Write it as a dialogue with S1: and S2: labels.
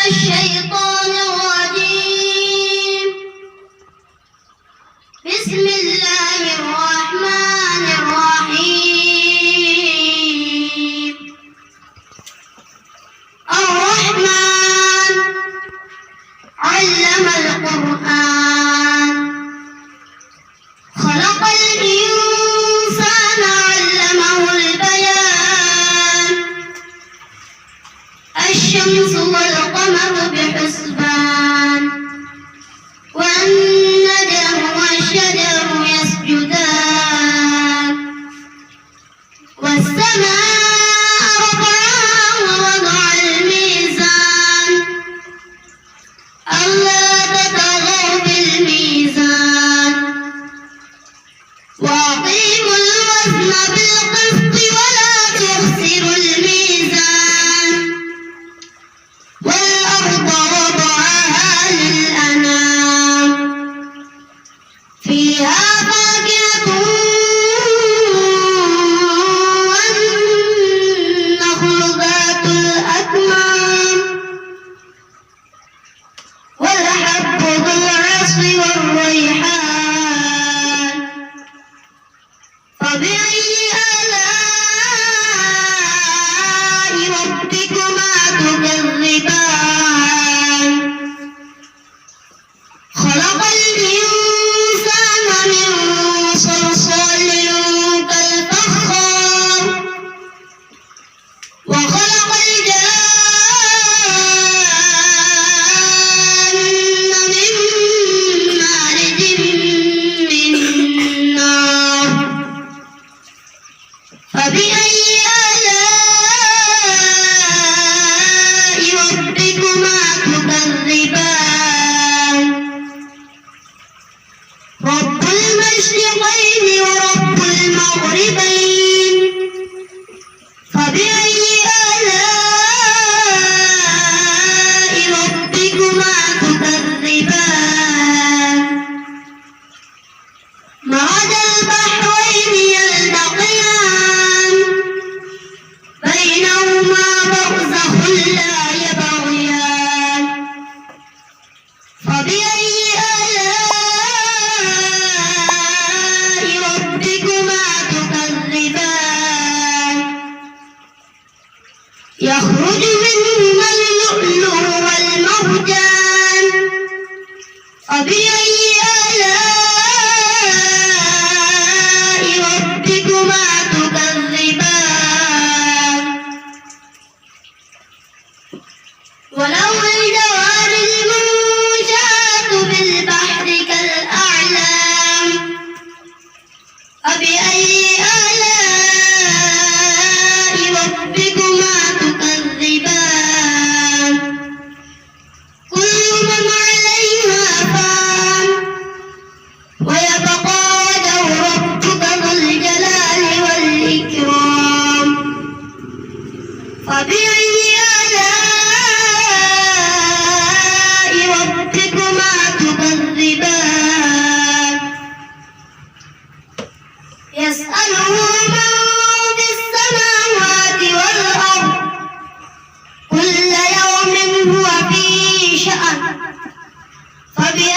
S1: الشيطان الرجيم. بسم الله الرحمن الرحيم. الرحمن علم القرآن خلق الإنسان علمه البيان. الشمس والقمر بحسبان والنجم والشجر يسجدان والسماء رفعها ووضع الميزان ألا تطغوا في الميزان وأقيموا الوزن بالقسط ولا تخسروا الميزان والأرض وضعها للأنام فيها فاكهة والنخل ذات الأكمام والحب ذو العصف والريحان. فبأي آلاء ربكما تكذبان. خلق الإنسان من صلصال كالفخار وخلق الجان من مارج من نار. فبأي آلاء ربكما تكذبان. رب المشرقين ورب المغربين. فبأي آلاء ربكما تكذبان. مرج البحرين يلتقيان بينهما برزخ لا يبغيان. فبأي آلاء ربكما تكذبان. يخرج منهما اللؤلؤ والمرجان. فبأي آلاء ربكما تكذبان. وله الجوار المنشآت في البحر كالأعلام. فبأي آلاء ربكما تكذبان. كل من عليها فان ويبقى وجه ربك ذو الجلال والإكرام. فبأي آلاء ربكما تكذبان. يسأله من في السماوات والأرض كل يوم هو في شأن. فبأي